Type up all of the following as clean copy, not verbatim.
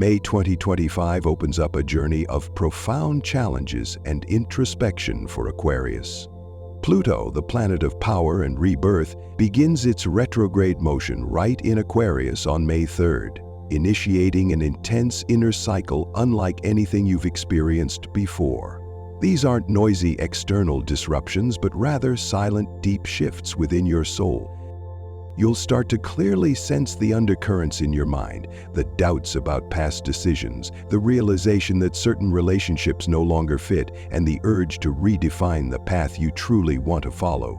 May 2025 opens up a journey of profound challenges and introspection for Aquarius. Pluto, the planet of power and rebirth, begins its retrograde motion right in Aquarius on May 3rd, initiating an intense inner cycle unlike anything you've experienced before. These aren't noisy external disruptions, but rather silent, deep shifts within your soul. You'll start to clearly sense the undercurrents in your mind, the doubts about past decisions, the realization that certain relationships no longer fit, and the urge to redefine the path you truly want to follow.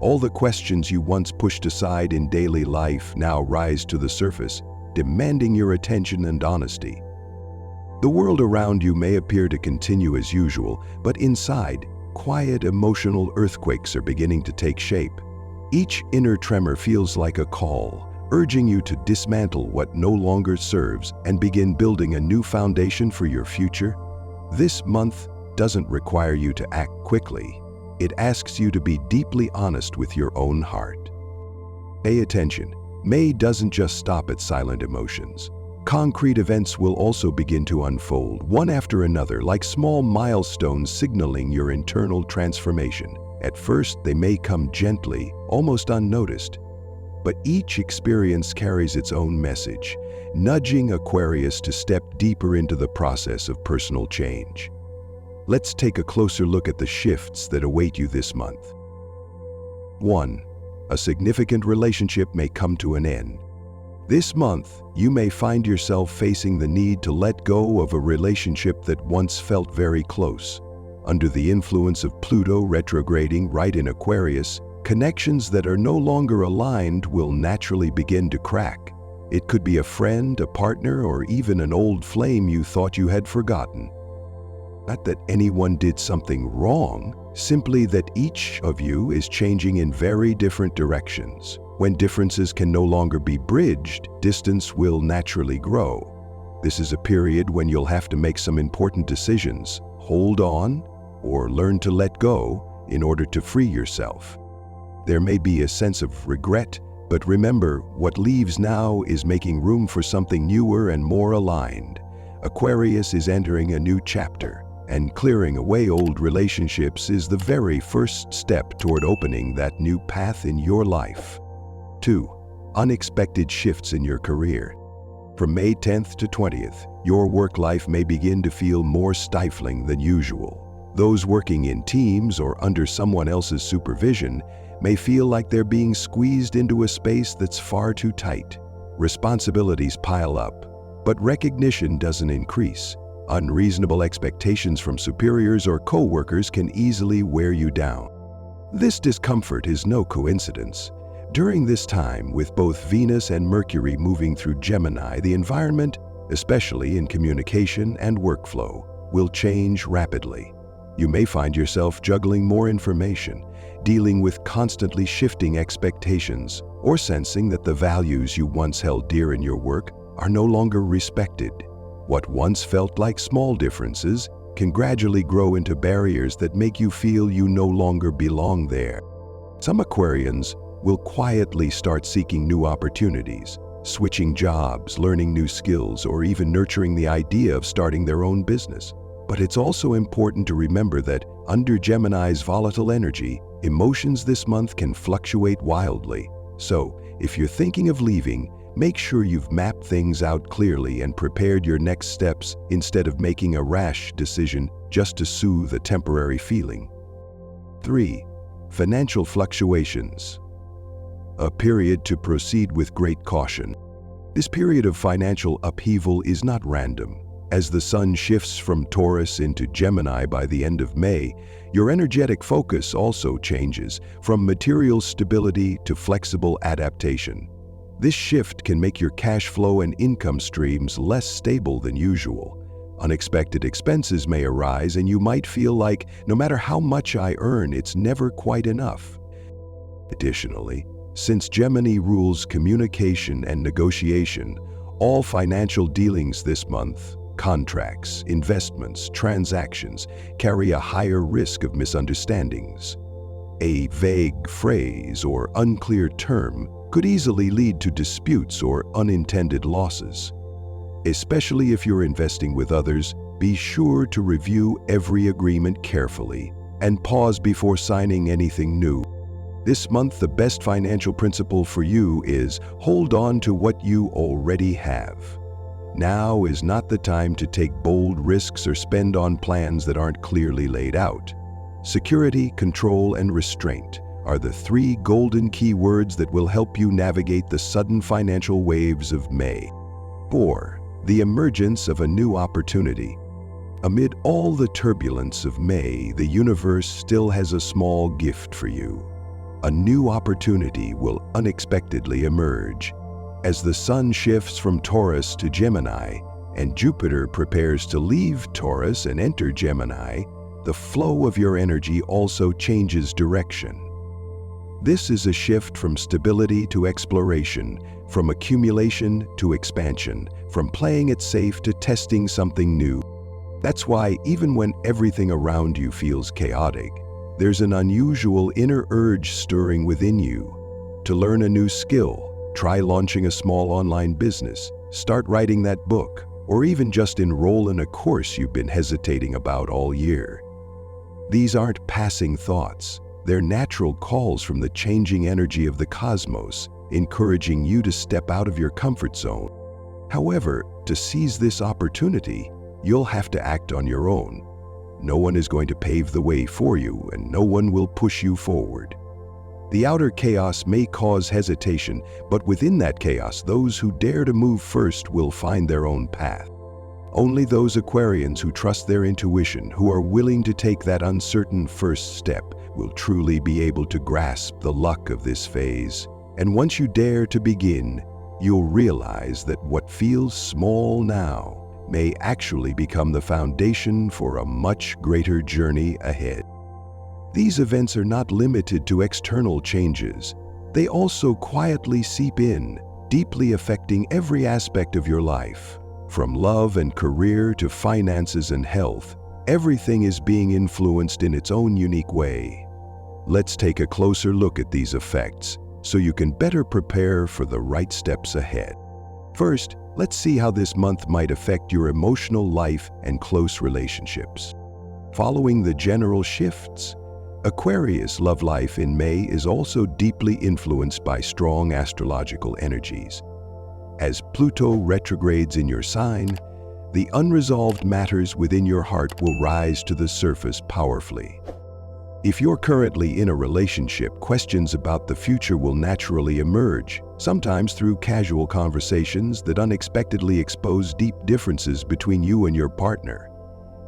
All the questions you once pushed aside in daily life now rise to the surface, demanding your attention and honesty. The world around you may appear to continue as usual, but inside, quiet emotional earthquakes are beginning to take shape. Each inner tremor feels like a call, urging you to dismantle what no longer serves and begin building a new foundation for your future. This month doesn't require you to act quickly. It asks you to be deeply honest with your own heart. Pay attention. May doesn't just stop at silent emotions. Concrete events will also begin to unfold, one after another, like small milestones signaling your internal transformation. At first, they may come gently, almost unnoticed. But each experience carries its own message, nudging Aquarius to step deeper into the process of personal change. Let's take a closer look at the shifts that await you this month. 1. A significant relationship may come to an end. This month, you may find yourself facing the need to let go of a relationship that once felt very close. Under the influence of Pluto retrograding right in Aquarius, connections that are no longer aligned will naturally begin to crack. It could be a friend, a partner, or even an old flame you thought you had forgotten. Not that anyone did something wrong, simply that each of you is changing in very different directions. When differences can no longer be bridged, distance will naturally grow. This is a period when you'll have to make some important decisions. Hold on, or learn to let go in order to free yourself. There may be a sense of regret, but remember, what leaves now is making room for something newer and more aligned. Aquarius is entering a new chapter, and clearing away old relationships is the very first step toward opening that new path in your life. 2. Unexpected shifts in your career. From May 10th to 20th, your work life may begin to feel more stifling than usual. Those working in teams or under someone else's supervision may feel like they're being squeezed into a space that's far too tight. Responsibilities pile up, but recognition doesn't increase. Unreasonable expectations from superiors or co-workers can easily wear you down. This discomfort is no coincidence. During this time, with both Venus and Mercury moving through Gemini, the environment, especially in communication and workflow, will change rapidly. You may find yourself juggling more information, dealing with constantly shifting expectations, or sensing that the values you once held dear in your work are no longer respected. What once felt like small differences can gradually grow into barriers that make you feel you no longer belong there. Some Aquarians will quietly start seeking new opportunities, switching jobs, learning new skills, or even nurturing the idea of starting their own business. But it's also important to remember that under Gemini's volatile energy, emotions this month can fluctuate wildly. So, if you're thinking of leaving, make sure you've mapped things out clearly and prepared your next steps instead of making a rash decision just to soothe a temporary feeling. 3. Financial fluctuations. A period to proceed with great caution. This period of financial upheaval is not random. As the sun shifts from Taurus into Gemini by the end of May, your energetic focus also changes from material stability to flexible adaptation. This shift can make your cash flow and income streams less stable than usual. Unexpected expenses may arise, and you might feel like, no matter how much I earn, it's never quite enough. Additionally, since Gemini rules communication and negotiation, all financial dealings this month, contracts, investments, transactions, carry a higher risk of misunderstandings. A vague phrase or unclear term could easily lead to disputes or unintended losses. Especially if you're investing with others, be sure to review every agreement carefully and pause before signing anything new. This month, the best financial principle for you is hold on to what you already have. Now is not the time to take bold risks or spend on plans that aren't clearly laid out. Security, control, and restraint are the three golden key words that will help you navigate the sudden financial waves of May. 4. The emergence of a new opportunity. Amid all the turbulence of May, the universe still has a small gift for you. A new opportunity will unexpectedly emerge. As the Sun shifts from Taurus to Gemini, and Jupiter prepares to leave Taurus and enter Gemini, the flow of your energy also changes direction. This is a shift from stability to exploration, from accumulation to expansion, from playing it safe to testing something new. That's why even when everything around you feels chaotic, there's an unusual inner urge stirring within you. To learn a new skill, try launching a small online business, start writing that book, or even just enroll in a course you've been hesitating about all year. These aren't passing thoughts. They're natural calls from the changing energy of the cosmos, encouraging you to step out of your comfort zone. However, to seize this opportunity, you'll have to act on your own. No one is going to pave the way for you, and no one will push you forward. The outer chaos may cause hesitation, but within that chaos, those who dare to move first will find their own path. Only those Aquarians who trust their intuition, who are willing to take that uncertain first step, will truly be able to grasp the luck of this phase. And once you dare to begin, you'll realize that what feels small now may actually become the foundation for a much greater journey ahead. These events are not limited to external changes. They also quietly seep in, deeply affecting every aspect of your life. From love and career to finances and health, everything is being influenced in its own unique way. Let's take a closer look at these effects so you can better prepare for the right steps ahead. First, let's see how this month might affect your emotional life and close relationships. Following the general shifts, Aquarius love life in May is also deeply influenced by strong astrological energies. As Pluto retrogrades in your sign, the unresolved matters within your heart will rise to the surface powerfully. If you're currently in a relationship, questions about the future will naturally emerge, sometimes through casual conversations that unexpectedly expose deep differences between you and your partner.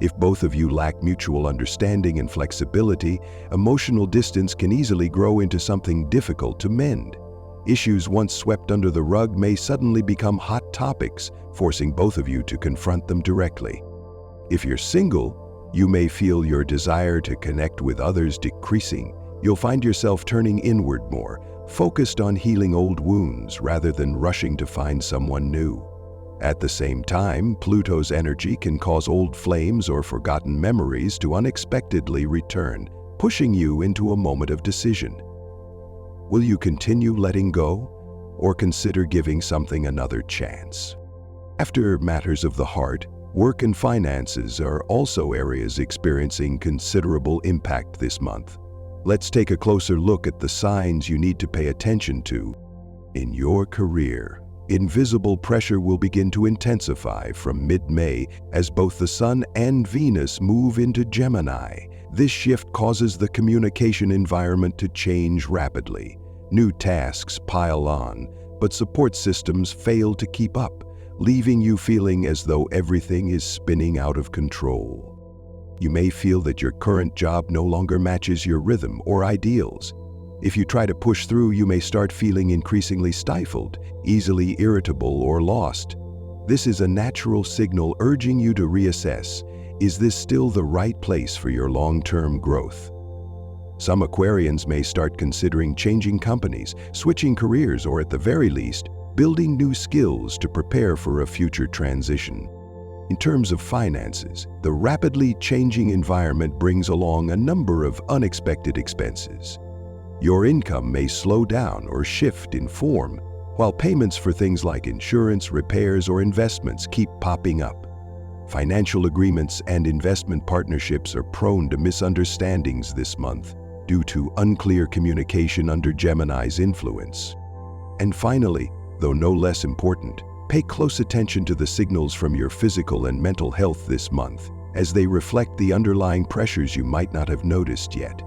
If both of you lack mutual understanding and flexibility, emotional distance can easily grow into something difficult to mend. Issues once swept under the rug may suddenly become hot topics, forcing both of you to confront them directly. If you're single, you may feel your desire to connect with others decreasing. You'll find yourself turning inward more, focused on healing old wounds rather than rushing to find someone new. At the same time, Pluto's energy can cause old flames or forgotten memories to unexpectedly return, pushing you into a moment of decision. Will you continue letting go, or consider giving something another chance? After matters of the heart, work and finances are also areas experiencing considerable impact this month. Let's take a closer look at the signs you need to pay attention to. In your career, invisible pressure will begin to intensify from mid-May as both the Sun and Venus move into Gemini. This shift causes the communication environment to change rapidly. New tasks pile on, but support systems fail to keep up, leaving you feeling as though everything is spinning out of control. You may feel that your current job no longer matches your rhythm or ideals. If you try to push through, you may start feeling increasingly stifled, easily irritable, or lost. This is a natural signal urging you to reassess. Is this still the right place for your long-term growth? Some Aquarians may start considering changing companies, switching careers, or at the very least, building new skills to prepare for a future transition. In terms of finances, the rapidly changing environment brings along a number of unexpected expenses. Your income may slow down or shift in form, while payments for things like insurance, repairs, or investments keep popping up. Financial agreements and investment partnerships are prone to misunderstandings this month due to unclear communication under Gemini's influence. And finally, though no less important, pay close attention to the signals from your physical and mental health this month, as they reflect the underlying pressures you might not have noticed yet.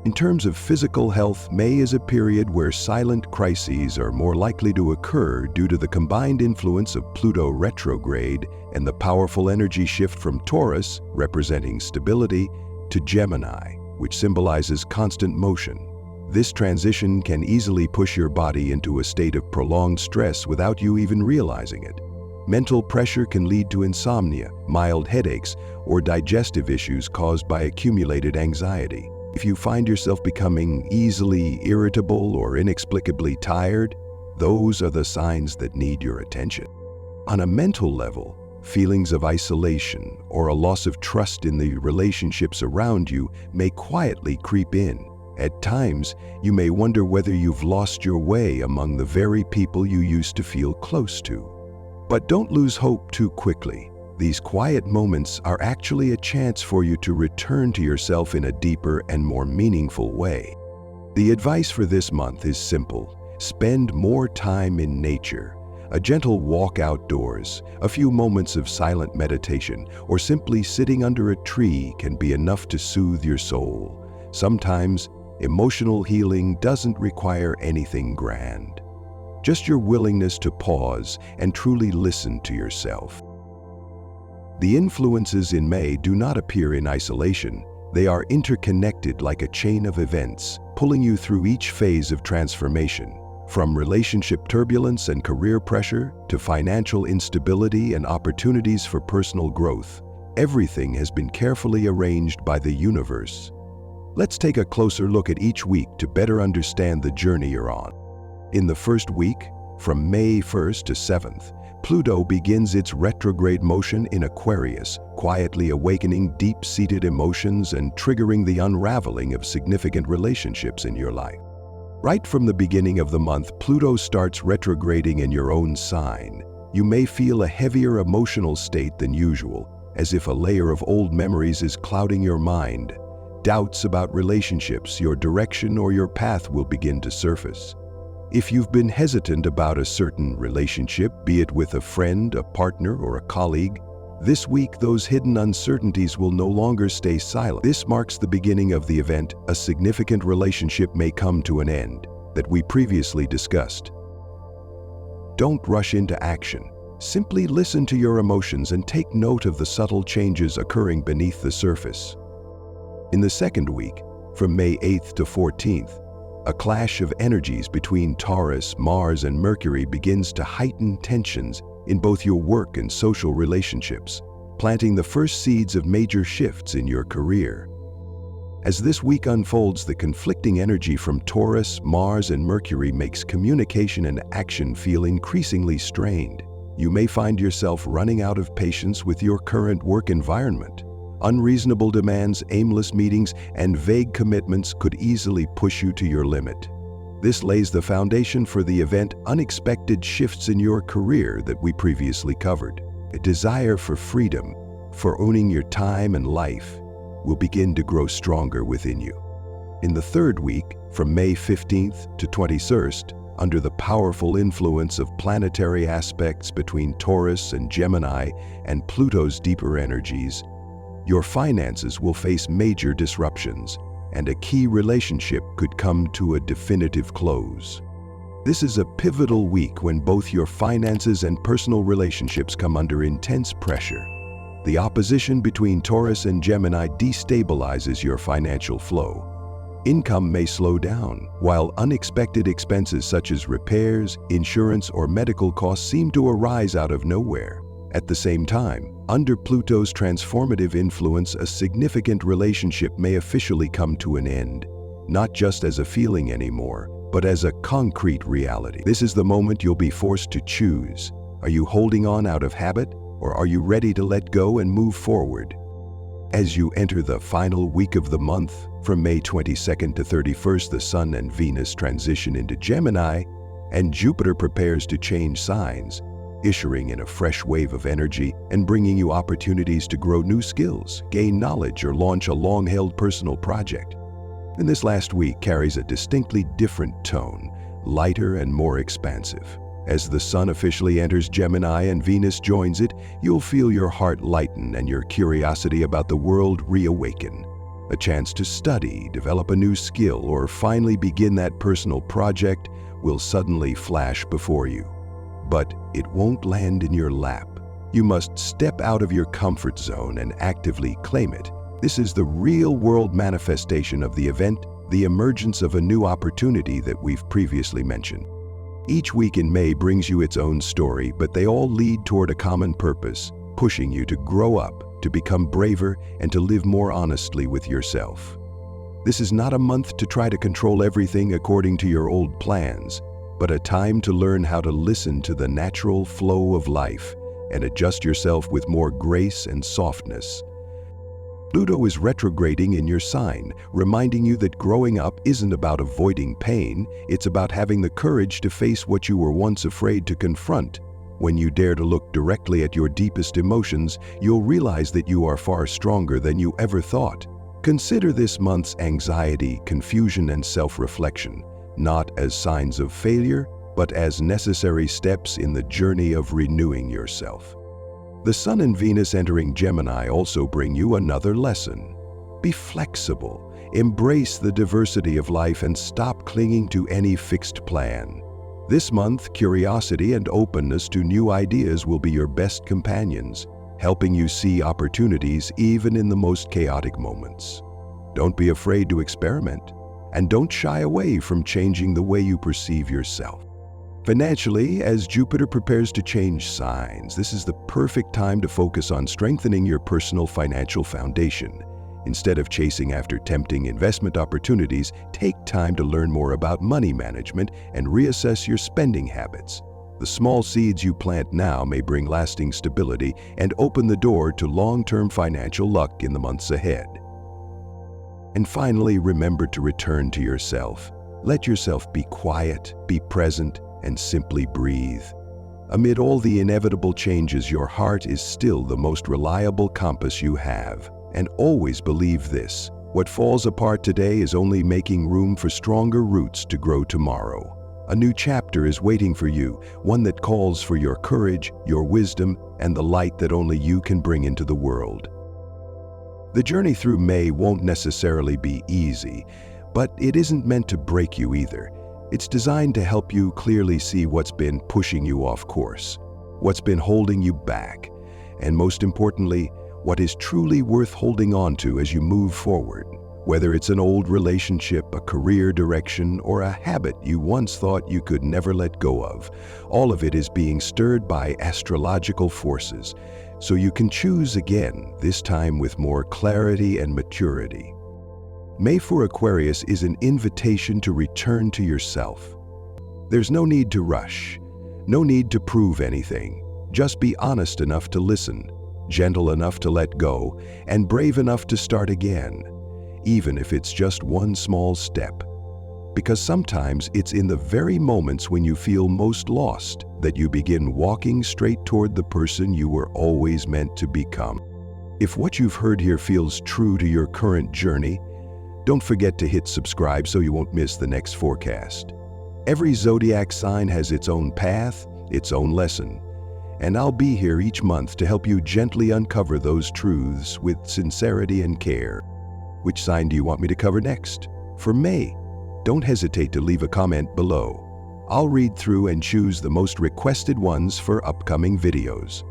In terms of physical health, May is a period where silent crises are more likely to occur due to the combined influence of Pluto retrograde and the powerful energy shift from Taurus, representing stability, to Gemini, which symbolizes constant motion. This transition can easily push your body into a state of prolonged stress without you even realizing it. Mental pressure can lead to insomnia, mild headaches, or digestive issues caused by accumulated anxiety. If you find yourself becoming easily irritable or inexplicably tired, those are the signs that need your attention. On a mental level, feelings of isolation or a loss of trust in the relationships around you may quietly creep in. At times, you may wonder whether you've lost your way among the very people you used to feel close to. But don't lose hope too quickly. These quiet moments are actually a chance for you to return to yourself in a deeper and more meaningful way. The advice for this month is simple. Spend more time in nature. A gentle walk outdoors, a few moments of silent meditation, or simply sitting under a tree can be enough to soothe your soul. Sometimes, emotional healing doesn't require anything grand. Just your willingness to pause and truly listen to yourself. The influences in May do not appear in isolation. They are interconnected like a chain of events, pulling you through each phase of transformation. From relationship turbulence and career pressure to financial instability and opportunities for personal growth, everything has been carefully arranged by the universe. Let's take a closer look at each week to better understand the journey you're on. In the first week, from May 1st to 7th, Pluto begins its retrograde motion in Aquarius, quietly awakening deep-seated emotions and triggering the unraveling of significant relationships in your life. Right from the beginning of the month, Pluto starts retrograding in your own sign. You may feel a heavier emotional state than usual, as if a layer of old memories is clouding your mind. Doubts about relationships, your direction, or your path will begin to surface. If you've been hesitant about a certain relationship, be it with a friend, a partner, or a colleague, this week those hidden uncertainties will no longer stay silent. This marks the beginning of the event a significant relationship may come to an end that we previously discussed. Don't rush into action. Simply listen to your emotions and take note of the subtle changes occurring beneath the surface. In the second week, from May 8th to 14th, a clash of energies between Taurus, Mars, and Mercury begins to heighten tensions in both your work and social relationships, planting the first seeds of major shifts in your career. As this week unfolds, the conflicting energy from Taurus, Mars, and Mercury makes communication and action feel increasingly strained. You may find yourself running out of patience with your current work environment. Unreasonable demands, aimless meetings, and vague commitments could easily push you to your limit. This lays the foundation for the event unexpected shifts in your career that we previously covered. A desire for freedom, for owning your time and life, will begin to grow stronger within you. In the third week, from May 15th to 21st, under the powerful influence of planetary aspects between Taurus and Gemini and Pluto's deeper energies, your finances will face major disruptions, and a key relationship could come to a definitive close. This is a pivotal week when both your finances and personal relationships come under intense pressure. The opposition between Taurus and Gemini destabilizes your financial flow. Income may slow down, while unexpected expenses such as repairs, insurance, or medical costs seem to arise out of nowhere. At the same time, under Pluto's transformative influence, a significant relationship may officially come to an end, not just as a feeling anymore, but as a concrete reality. This is the moment you'll be forced to choose. Are you holding on out of habit, or are you ready to let go and move forward? As you enter the final week of the month, from May 22nd to 31st, the Sun and Venus transition into Gemini, and Jupiter prepares to change signs, issuing in a fresh wave of energy and bringing you opportunities to grow new skills, gain knowledge, or launch a long-held personal project. And this last week carries a distinctly different tone, lighter and more expansive. As the Sun officially enters Gemini and Venus joins it, you'll feel your heart lighten and your curiosity about the world reawaken. A chance to study, develop a new skill, or finally begin that personal project will suddenly flash before you. But it won't land in your lap. You must step out of your comfort zone and actively claim it. This is the real-world manifestation of the event, the emergence of a new opportunity that we've previously mentioned. Each week in May brings you its own story, but they all lead toward a common purpose, pushing you to grow up, to become braver, and to live more honestly with yourself. This is not a month to try to control everything according to your old plans, but a time to learn how to listen to the natural flow of life and adjust yourself with more grace and softness. Pluto is retrograding in your sign, reminding you that growing up isn't about avoiding pain, it's about having the courage to face what you were once afraid to confront. When you dare to look directly at your deepest emotions, you'll realize that you are far stronger than you ever thought. Consider this month's anxiety, confusion, and self-reflection not as signs of failure, but as necessary steps in the journey of renewing yourself. The Sun and Venus entering Gemini also bring you another lesson. Be flexible, embrace the diversity of life, and stop clinging to any fixed plan. This month, curiosity and openness to new ideas will be your best companions, helping you see opportunities even in the most chaotic moments. Don't be afraid to experiment, and don't shy away from changing the way you perceive yourself. Financially, as Jupiter prepares to change signs, this is the perfect time to focus on strengthening your personal financial foundation. Instead of chasing after tempting investment opportunities, take time to learn more about money management and reassess your spending habits. The small seeds you plant now may bring lasting stability and open the door to long-term financial luck in the months ahead. And finally, remember to return to yourself. Let yourself be quiet, be present, and simply breathe. Amid all the inevitable changes, your heart is still the most reliable compass you have. And always believe this: what falls apart today is only making room for stronger roots to grow tomorrow. A new chapter is waiting for you, one that calls for your courage, your wisdom, and the light that only you can bring into the world. The journey through May won't necessarily be easy, but it isn't meant to break you either. It's designed to help you clearly see what's been pushing you off course, what's been holding you back, and most importantly, what is truly worth holding on to as you move forward. Whether it's an old relationship, a career direction, or a habit you once thought you could never let go of, all of it is being stirred by astrological forces, so you can choose again, this time with more clarity and maturity. May for Aquarius is an invitation to return to yourself. There's no need to rush, no need to prove anything. Just be honest enough to listen, gentle enough to let go, and brave enough to start again, even if it's just one small step. Because sometimes it's in the very moments when you feel most lost that you begin walking straight toward the person you were always meant to become. If what you've heard here feels true to your current journey, don't forget to hit subscribe so you won't miss the next forecast. Every zodiac sign has its own path, its own lesson, and I'll be here each month to help you gently uncover those truths with sincerity and care. Which sign do you want me to cover next? For May, don't hesitate to leave a comment below. I'll read through and choose the most requested ones for upcoming videos.